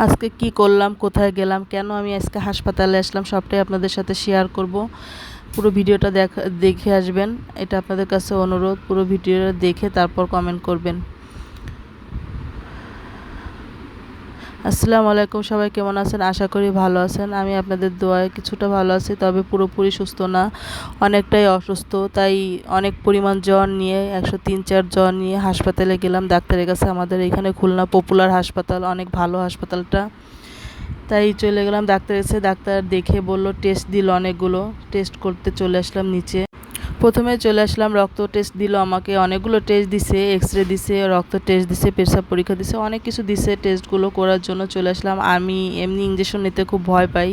আজকে কি করলাম, কোথায় গেলাম, কেন আমি আজকে হাসপাতালে আসলাম সবটাই আপনাদের সাথে শেয়ার করব। পুরো ভিডিওটা দেখে আসবেন, এটা আপনাদের কাছে অনুরোধ। পুরো ভিডিওটা দেখে তারপর কমেন্ট করবেন। আসসালামু আলাইকুম, সবাই কেমন আছেন? আশা করি ভালো আছেন। আমি আপনাদের দোয়ায় কিছুটা ভালো আছি, তবে পুরোপুরি সুস্থ না, অনেকটাই অসুস্থ। তাই অনেক পরিমাণ জ্বর নিয়ে 103-4 জ্বর নিয়ে হাসপাতালে গেলাম ডাক্তারের কাছে। আমাদের এখানে খুলনা পপুলার হাসপাতাল, অনেক ভালো হাসপাতালটা। তাই চলে গেলাম ডাক্তারের কাছে। ডাক্তার দেখে বলল, টেস্ট দিল, অনেকগুলো টেস্ট করতে চলে আসলাম নিচে। প্রথমে চলে আসলাম, রক্ত টেস্ট দিল আমাকে, অনেকগুলো টেস্ট দিছে, এক্সরে দিছে, রক্ত টেস্ট দিছে, পেশাব পরীক্ষা দিছে, অনেক কিছু দিছে। টেস্টগুলো করার জন্য চলে আসলাম। আমি এমনি ইঞ্জেকশন নিতে খুব ভয় পাই,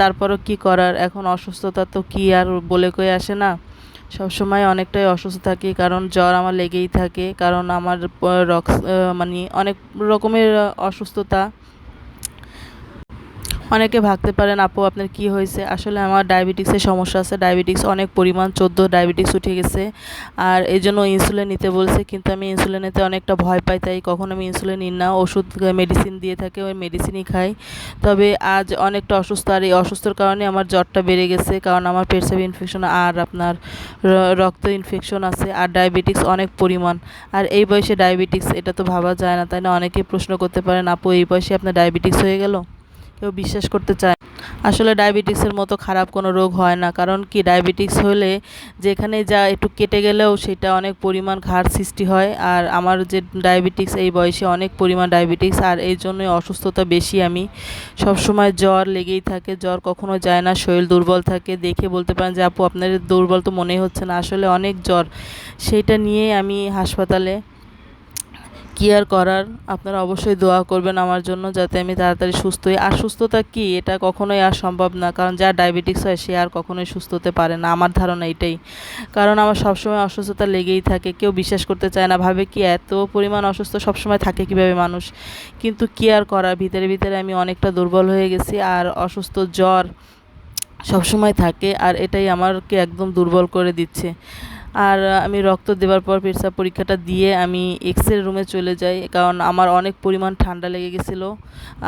তারপরও কি করার, এখন অসুস্থতা তো কি আর বলে কয়ে আসে না। সবসময় অনেকটাই অসুস্থ থাকি, কারণ জ্বর আমার লেগেই থাকে, কারণ আমার মানে অনেক রকমের অসুস্থতা। অনেকে ভাবতে পারেন, আপু আপনার কি হয়েছে? আসলে আমার ডায়াবেটিক্সের সমস্যা আছে, ডায়াবেটিক্স অনেক পরিমাণ 14 ডায়াবেটিক্স উঠে গেছে, আর এই জন্য ইনসুলিন নিতে বলছে। কিন্তু আমি ইনসুলিন নিতে অনেকটা ভয় পাই, তাই কখনো আমি ইনসুলিন নিই না। ওষুধ মেডিসিন দিয়ে থাকে, ওই মেডিসিনই খাই। তবে আজ অনেকটা অসুস্থ, আর এই অসুস্থর কারণে আমার জ্বরটা বেড়ে গেছে, কারণ আমার পেটসাব ইনফেকশন আর আপনার রক্ত ইনফেকশন আছে, আর ডায়াবেটিক্স অনেক পরিমাণ। আর এই বয়সে ডায়াবেটিক্স, এটা তো ভাবা যায় না, তাই না? অনেকেই প্রশ্ন করতে পারেন, আপু এই বয়সে আপনার ডায়াবেটিক্স হয়ে গেল? কেউ বিশ্বাস করতে চায়। আসলে ডায়াবেটিক্সের মতো খারাপ কোনো রোগ হয় না, কারণ কি, ডায়াবেটিক্স হলে যেখানে যা একটু কেটে গেলেও সেটা অনেক পরিমাণ ঘাড় সৃষ্টি হয়। আর আমার যে ডায়াবেটিক্স, এই বয়সে অনেক পরিমাণ ডায়াবেটিক্স, আর এই জন্যই অসুস্থতা বেশি। আমি সবসময় জ্বর লেগেই থাকে, জ্বর কখনো যায় না, শরীর দুর্বল থাকে। দেখে বলতে পারেন যে আপু আপনার দুর্বল তো মনেই হচ্ছে না, আসলে অনেক জ্বর। সেইটা নিয়ে আমি হাসপাতালে। কি আর করার, আপনারা অবশ্যই দোয়া করবেন আমার জন্য, যাতে আমি তাড়াতাড়ি সুস্থ হই। আর সুস্থতা কি, এটা কখনোই আর সম্ভব না, কারণ যার ডায়াবেটিক্স হয় সে আর কখনোই সুস্থ হতে পারে না, আমার ধারণা এটাই। কারণ আমার সবসময় অসুস্থতা লেগেই থাকে, কেউ বিশ্বাস করতে চায় না, ভাবে কি এত পরিমাণ অসুস্থ সবসময় থাকে কীভাবে মানুষ। কিন্তু কি আর করার, ভিতরে ভিতরে আমি অনেকটা দুর্বল হয়ে গেছি, আর অসুস্থ জ্বর সবসময় থাকে, আর এটাই আমাকে একদম দুর্বল করে দিচ্ছে। আর আমি রক্ত দেওয়ার পর পেশাব পরীক্ষাটা দিয়ে আমি এক্সরে রুমে চলে যাই, কারণ আমার অনেক পরিমাণ ঠান্ডা লেগে গেছিলো।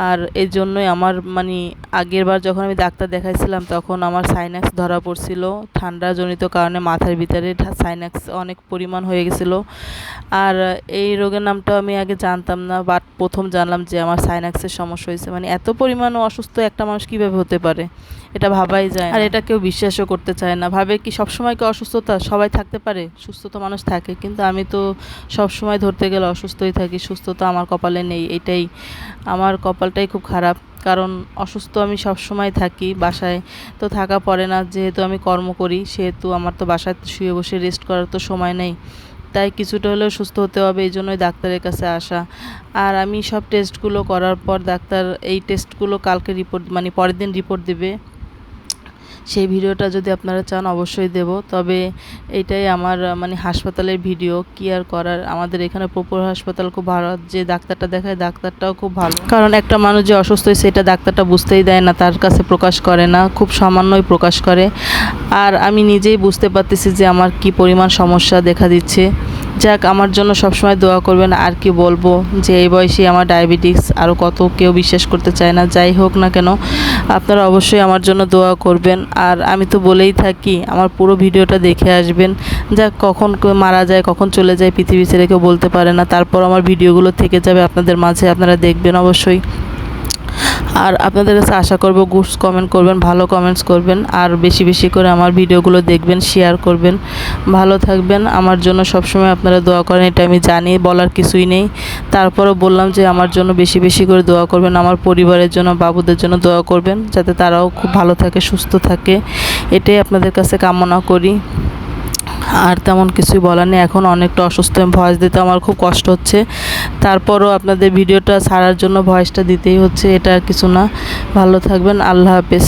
আর এই জন্যই আমার মানে আগের বার যখন আমি ডাক্তার দেখাইছিলাম, তখন আমার সাইনাক্স ধরা পড়ছিল, ঠান্ডাজনিত কারণে মাথার ভিতরে সাইনাক্স অনেক পরিমাণ হয়ে গেছিলো। আর এই রোগের নামটা আমি আগে জানতাম না, বাট প্রথম জানলাম যে আমার সাইনাক্সের সমস্যা হয়েছে। মানে এত পরিমাণ অসুস্থ একটা মানুষ কীভাবে হতে পারে, এটা ভাবাই যায় না। আর এটা কেউ বিশ্বাসও করতে চায় না, ভাবে কি সবসময় কি অসুস্থতা সবাই থাকতে পারে? সুস্থ তো মানুষ থাকে, কিন্তু আমি তো সবসময় ধরতে গেলে অসুস্থই থাকি, সুস্থতা আমার কপালে নেই। এটাই আমার কপালটাই খুব খারাপ, কারণ অসুস্থ আমি সবসময় থাকি। বাসায় তো থাকা পড়ে না, যেহেতু আমি কর্ম করি, সেহেতু আমার তো বাসায় শুয়ে বসে রেস্ট করার তো সময় নেই। তাই কিছুটা হলেও সুস্থ হতে হবে, এই জন্যই ডাক্তারের কাছে আসা। আর আমি সব টেস্টগুলো করার পর ডাক্তার এই টেস্টগুলো কালকে রিপোর্ট, মানে পরের দিন রিপোর্ট দেবে। সেই ভিডিওটা যদি আপনারা চান অবশ্যই দেব। তবে এইটাই আমার মানে হাসপাতালের ভিডিও, কি আর করার। আমাদের এখানে পপুলার হাসপাতাল খুব ভালো, যে ডাক্তারটা দেখায় ডাক্তারটাও খুব ভালো, কারণ একটা মানুষ যে অসুস্থ হয়েছে এটা ডাক্তারটা বুঝতেই দেয় না, তার কাছে প্রকাশ করে না, খুব সামান্যই প্রকাশ করে। আর আমি নিজেই বুঝতে পারতেছি যে আমার কি পরিমাণ সমস্যা দেখা দিচ্ছে। যাক, আমার জন্য সবসময় দোয়া করবেন। আর কি বলবো, যে এই বয়সে আমার ডায়াবেটিক্স, আরও কত কেউ বিশ্বাস করতে চায় না। যাই হোক না কেন, আপনারা অবশ্যই আমার জন্য দোয়া করবেন। আর আমি তো বলেই থাকি, আমার পুরো ভিডিওটা দেখে আসবেন। যাক, কখন মারা যায়, কখন চলে যায় পৃথিবী ছেড়ে কেউ বলতে পারে না, তারপর আমার ভিডিওগুলো থেকে যাবে আপনাদের মাঝে, আপনারা দেখবেন অবশ্যই। আর আপনাদের কাছে আশা করব গুডস কমেন্ট করবেন, ভালো কমেন্টস করবেন, আর বেশি বেশি করে আমার ভিডিওগুলো দেখবেন, শেয়ার করবেন। ভালো থাকবেন, আমার জন্য সবসময় আপনারা দোয়া করেন, এটা আমি জানি, বলার কিছুই নেই। তারপরও বললাম যে আমার জন্য বেশি বেশি করে দোয়া করবেন, আমার পরিবারের জন্য, বাবুদের জন্য দোয়া করবেন, যাতে তারাও খুব ভালো থাকে, সুস্থ থাকে। এটাই আপনাদের কাছে কামনা করি। আর তেমন কিছুই বলার নেই, এখন অনেকটা অসুস্থ, ভয়েস দিতে আমার খুব কষ্ট হচ্ছে। তারপরও আপনাদের ভিডিওটা ছাড়ার জন্য ভয়েসটা দিতেই হচ্ছে, এটা আর কিছু না। ভালো থাকবেন, আল্লাহ হাফেজ।